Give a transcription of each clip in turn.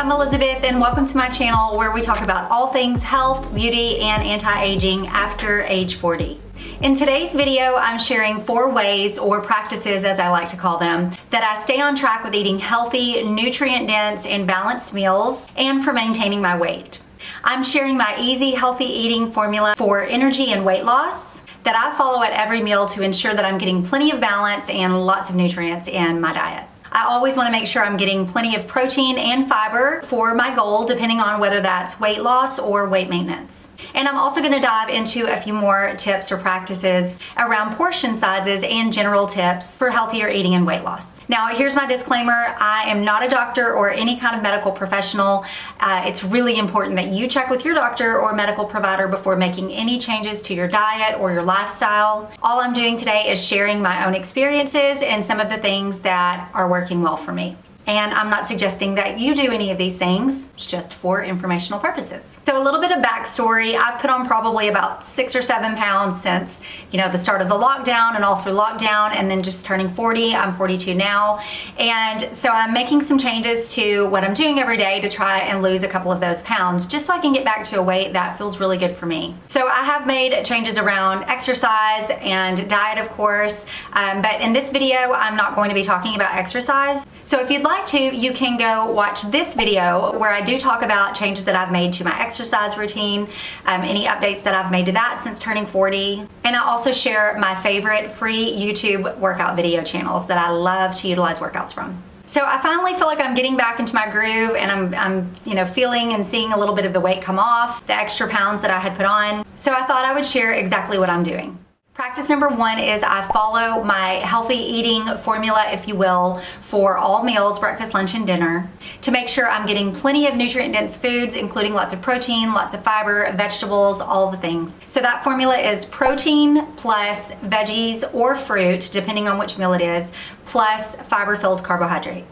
I'm Elizabeth and welcome to my channel where we talk about all things health, beauty, and anti-aging after age 40. In today's video, I'm sharing 4 ways, or practices as I like to call them, that I stay on track with eating healthy, nutrient-dense, and balanced meals and for maintaining my weight. I'm sharing my easy, healthy eating formula for energy and weight loss that I follow at every meal to ensure that I'm getting plenty of balance and lots of nutrients in my diet. I always want to make sure I'm getting plenty of protein and fiber for my goal, depending on whether that's weight loss or weight maintenance. And I'm also going to dive into a few more tips or practices around portion sizes and general tips for healthier eating and weight loss. Now, here's my disclaimer. I am not a doctor or any kind of medical professional. It's really important that you check with your doctor or medical provider before making any changes to your diet or your lifestyle. All I'm doing today is sharing my own experiences and some of the things that are working well for me. And I'm not suggesting that you do any of these things, it's just for informational purposes. So a little bit of backstory. I've put on probably about 6 or 7 pounds since, the start of the lockdown and all through lockdown, and then just turning 40. I'm 42 now. And so I'm making some changes to what I'm doing every day to try and lose a couple of those pounds, just so I can get back to a weight that feels really good for me. So I have made changes around exercise and diet, of course, but in this video, I'm not going to be talking about exercise. So if you'd like to, you can go watch this video where I do talk about changes that I've made to my exercise routine, any updates that I've made to that since turning 40. And I also share my favorite free YouTube workout video channels that I love to utilize workouts from. So I finally feel like I'm getting back into my groove, and I'm feeling and seeing a little bit of the weight come off, the extra pounds that I had put on. So I thought I would share exactly what I'm doing. Practice number 1 is I follow my healthy eating formula, if you will, for all meals, breakfast, lunch, and dinner, to make sure I'm getting plenty of nutrient-dense foods, including lots of protein, lots of fiber, vegetables, all the things. So that formula is protein plus veggies or fruit, depending on which meal it is, plus fiber-filled carbohydrate.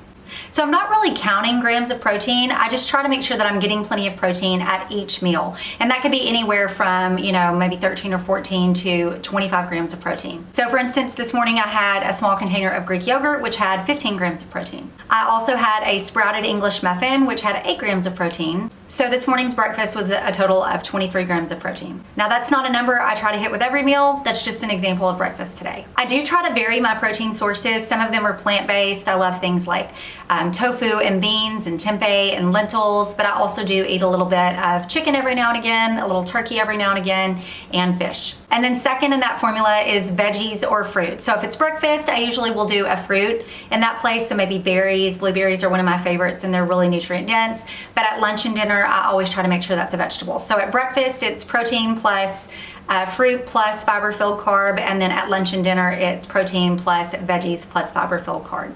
So I'm not really counting grams of protein. I just try to make sure that I'm getting plenty of protein at each meal. And that could be anywhere from, maybe 13 or 14 to 25 grams of protein. So for instance, this morning I had a small container of Greek yogurt, which had 15 grams of protein. I also had a sprouted English muffin, which had 8 grams of protein. So this morning's breakfast was a total of 23 grams of protein. Now that's not a number I try to hit with every meal. That's just an example of breakfast today. I do try to vary my protein sources. Some of them are plant-based. I love things like tofu and beans and tempeh and lentils, but I also do eat a little bit of chicken every now and again, a little turkey every now and again, and fish. And then second in that formula is veggies or fruit. So if it's breakfast, I usually will do a fruit in that place. So maybe berries, blueberries are one of my favorites, and they're really nutrient dense. But at lunch and dinner, I always try to make sure that's a vegetable. So at breakfast, it's protein plus fruit plus fiber-filled carb, and then at lunch and dinner, it's protein plus veggies plus fiber-filled carb.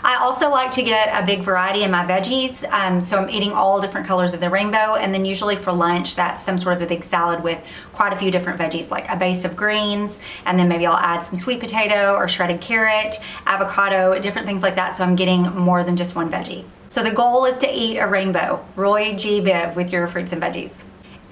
I also like to get a big variety in my veggies, so I'm eating all different colors of the rainbow, and then usually for lunch that's some sort of a big salad with quite a few different veggies, like a base of greens, and then maybe I'll add some sweet potato or shredded carrot, avocado, different things like that, so I'm getting more than just one veggie. So the goal is to eat a rainbow, Roy G. Biv, with your fruits and veggies.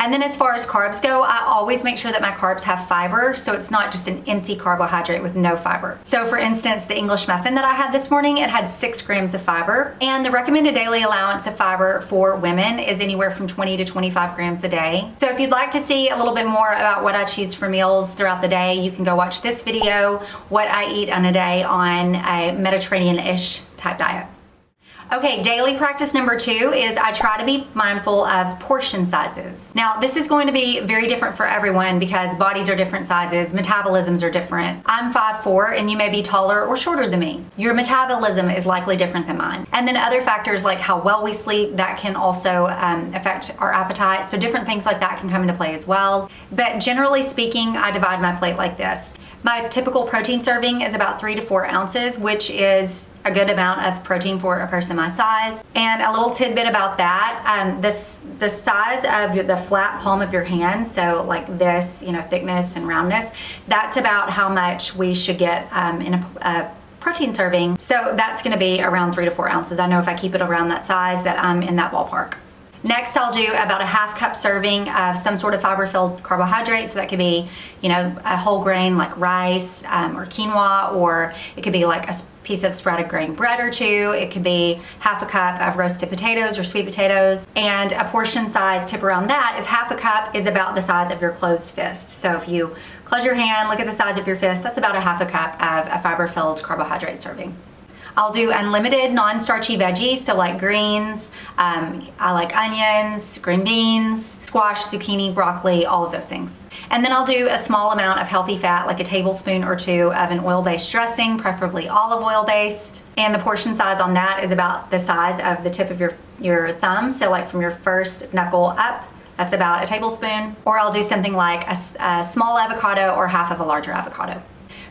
And then as far as carbs go, I always make sure that my carbs have fiber, so it's not just an empty carbohydrate with no fiber. So for instance, the English muffin that I had this morning, it had 6 grams of fiber, and the recommended daily allowance of fiber for women is anywhere from 20 to 25 grams a day. So if you'd like to see a little bit more about what I choose for meals throughout the day, you can go watch this video, What I Eat on a Day on a Mediterranean-ish type diet. Okay, daily practice number 2 is I try to be mindful of portion sizes. Now, this is going to be very different for everyone because bodies are different sizes, metabolisms are different. I'm 5'4", and you may be taller or shorter than me. Your metabolism is likely different than mine. And then other factors like how well we sleep, that can also affect our appetite. So different things like that can come into play as well. But generally speaking, I divide my plate like this. My typical protein serving is about 3 to 4 ounces, which is a good amount of protein for a person my size. And a little tidbit about that, the size of the flat palm of your hand, so like this, thickness and roundness, that's about how much we should get in a protein serving. So that's gonna be around 3 to 4 ounces. I know if I keep it around that size that I'm in that ballpark. Next, I'll do about a half cup serving of some sort of fiber-filled carbohydrate. So that could be, a whole grain like rice or quinoa, or it could be like a piece of sprouted grain bread or two. It could be half a cup of roasted potatoes or sweet potatoes. And a portion size tip around that is half a cup is about the size of your closed fist. So if you close your hand, look at the size of your fist, that's about a half a cup of a fiber-filled carbohydrate serving. I'll do unlimited non-starchy veggies, so like greens, I like onions, green beans, squash, zucchini, broccoli, all of those things. And then I'll do a small amount of healthy fat, like a tablespoon or two of an oil-based dressing, preferably olive oil-based. And the portion size on that is about the size of the tip of your thumb, so like from your first knuckle up, that's about a tablespoon. Or I'll do something like a small avocado or half of a larger avocado.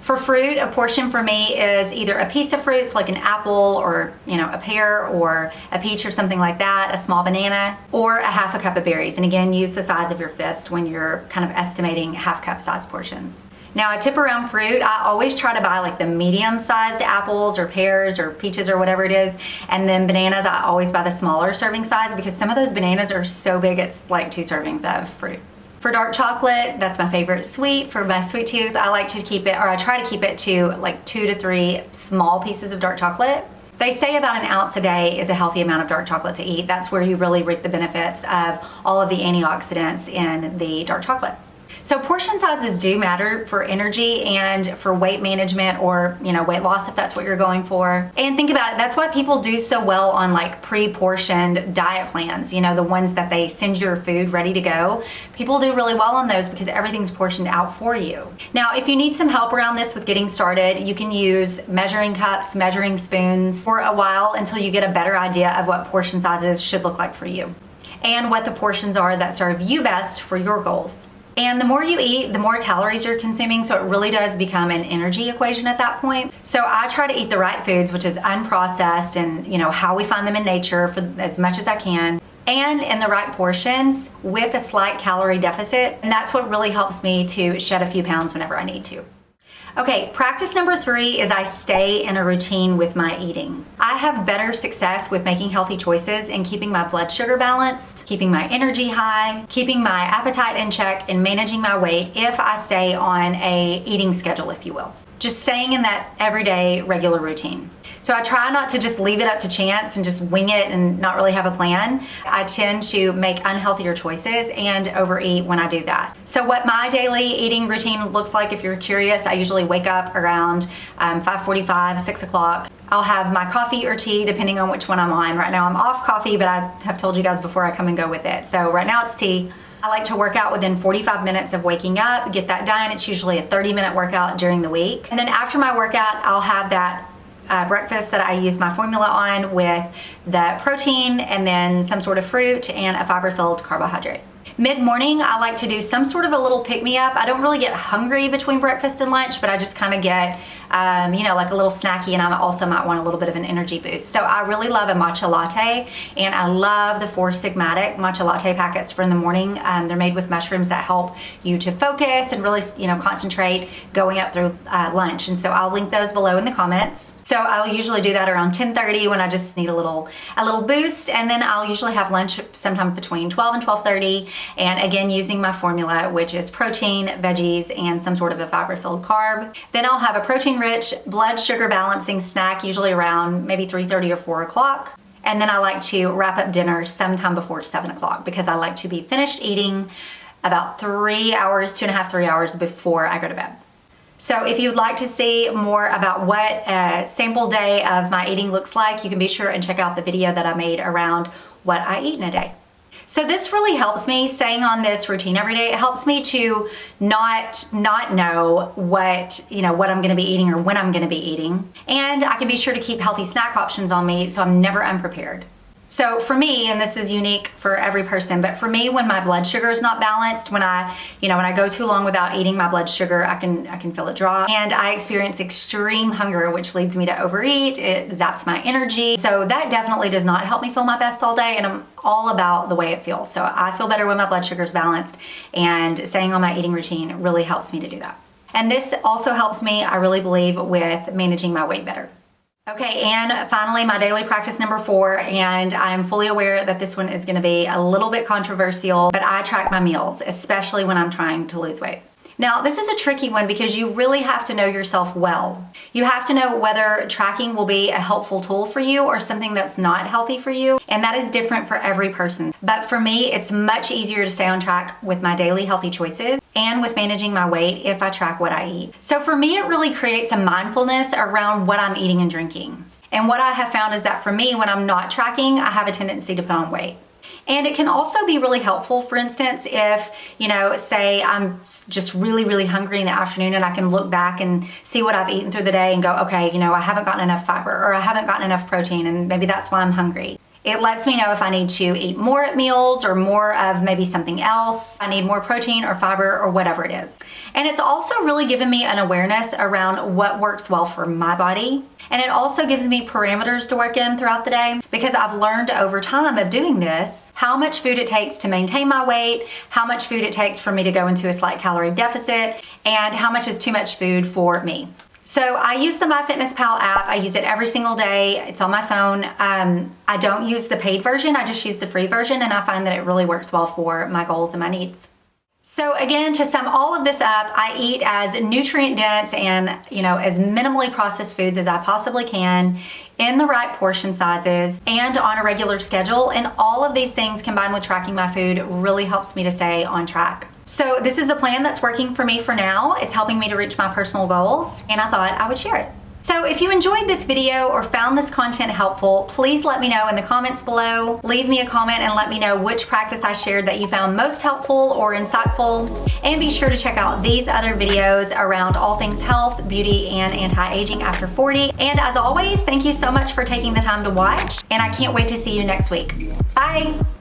For fruit, a portion for me is either a piece of fruits like an apple or a pear or a peach or something like that, a small banana, or a half a cup of berries. And again, use the size of your fist when you're kind of estimating half cup size portions. Now, a tip around fruit, I always try to buy like the medium sized apples or pears or peaches or whatever it is. And then bananas, I always buy the smaller serving size because some of those bananas are so big, it's like 2 servings of fruit. For dark chocolate, that's my favorite sweet. For my sweet tooth, I like to keep it, or I try to keep it to like 2 to 3 small pieces of dark chocolate. They say about 1 ounce a day is a healthy amount of dark chocolate to eat. That's where you really reap the benefits of all of the antioxidants in the dark chocolate. So portion sizes do matter for energy and for weight management or, weight loss if that's what you're going for. And think about it, that's why people do so well on like pre-portioned diet plans, the ones that they send your food ready to go. People do really well on those because everything's portioned out for you. Now, if you need some help around this with getting started, you can use measuring cups, measuring spoons for a while until you get a better idea of what portion sizes should look like for you and what the portions are that serve you best for your goals. And the more you eat, the more calories you're consuming, so it really does become an energy equation at that point. So I try to eat the right foods, which is unprocessed and how we find them in nature for as much as I can, and in the right portions with a slight calorie deficit. And that's what really helps me to shed a few pounds whenever I need to. Okay, practice number 3 is I stay in a routine with my eating. I have better success with making healthy choices and keeping my blood sugar balanced, keeping my energy high, keeping my appetite in check, and managing my weight if I stay on a eating schedule, if you will. Just staying in that everyday regular routine. So I try not to just leave it up to chance and just wing it and not really have a plan. I tend to make unhealthier choices and overeat when I do that. So what my daily eating routine looks like, if you're curious, I usually wake up around 5:45, 6 o'clock. I'll have my coffee or tea depending on which one I'm on. Right now I'm off coffee, but I have told you guys before I come and go with it. So right now it's tea. I like to work out within 45 minutes of waking up, get that done. It's usually a 30-minute workout during the week. And then after my workout, I'll have that breakfast that I use my formula on with the protein and then some sort of fruit and a fiber-filled carbohydrate. Mid-morning, I like to do some sort of a little pick-me-up. I don't really get hungry between breakfast and lunch, but I just kind of get, like a little snacky, and I also might want a little bit of an energy boost. So I really love a matcha latte, and I love the 4 Sigmatic matcha latte packets for in the morning. They're made with mushrooms that help you to focus and really, concentrate going up through lunch. And so I'll link those below in the comments. So I'll usually do that around 10:30 when I just need a little boost, and then I'll usually have lunch sometime between 12 and 12:30. And again, using my formula, which is protein, veggies, and some sort of a fiber-filled carb. Then I'll have a protein-rich blood sugar balancing snack, usually around maybe 3:30 or 4 o'clock. And then I like to wrap up dinner sometime before 7 o'clock because I like to be finished eating about 3 hours, 2.5, 3 hours before I go to bed. So if you'd like to see more about what a sample day of my eating looks like, you can be sure and check out the video that I made around what I eat in a day. So this really helps me staying on this routine every day. It helps me to not know what I'm going to be eating or when I'm going to be eating. And I can be sure to keep healthy snack options on me so I'm never unprepared. So for me, and this is unique for every person, but for me, when my blood sugar is not balanced, when I go too long without eating my blood sugar, I can feel it drop, and I experience extreme hunger, which leads me to overeat. It zaps my energy. So that definitely does not help me feel my best all day, and I'm all about the way it feels. So I feel better when my blood sugar is balanced, and staying on my eating routine really helps me to do that. And this also helps me, I really believe, with managing my weight better. Okay, and finally, my daily practice number 4, and I'm fully aware that this one is gonna be a little bit controversial, but I track my meals, especially when I'm trying to lose weight. Now, this is a tricky one because you really have to know yourself well. You have to know whether tracking will be a helpful tool for you or something that's not healthy for you, and that is different for every person. But for me, it's much easier to stay on track with my daily healthy choices and with managing my weight if I track what I eat. So for me, it really creates a mindfulness around what I'm eating and drinking. And what I have found is that for me, when I'm not tracking, I have a tendency to put on weight. And it can also be really helpful, for instance, if, say I'm just really, really hungry in the afternoon and I can look back and see what I've eaten through the day and go, okay, I haven't gotten enough fiber or I haven't gotten enough protein and maybe that's why I'm hungry. It lets me know if I need to eat more at meals or more of maybe something else. I need more protein or fiber or whatever it is. And it's also really given me an awareness around what works well for my body. And it also gives me parameters to work in throughout the day because I've learned over time of doing this how much food it takes to maintain my weight, how much food it takes for me to go into a slight calorie deficit, and how much is too much food for me. So I use the MyFitnessPal app. I use it every single day. It's on my phone. I don't use the paid version. I just use the free version, and I find that it really works well for my goals and my needs. So again, to sum all of this up, I eat as nutrient dense and as minimally processed foods as I possibly can in the right portion sizes and on a regular schedule. And all of these things combined with tracking my food really helps me to stay on track. So this is a plan that's working for me for now. It's helping me to reach my personal goals, and I thought I would share it. So if you enjoyed this video or found this content helpful, please let me know in the comments below. Leave me a comment and let me know which practice I shared that you found most helpful or insightful. And be sure to check out these other videos around all things health, beauty, and anti-aging after 40. And as always, thank you so much for taking the time to watch, and I can't wait to see you next week. Bye.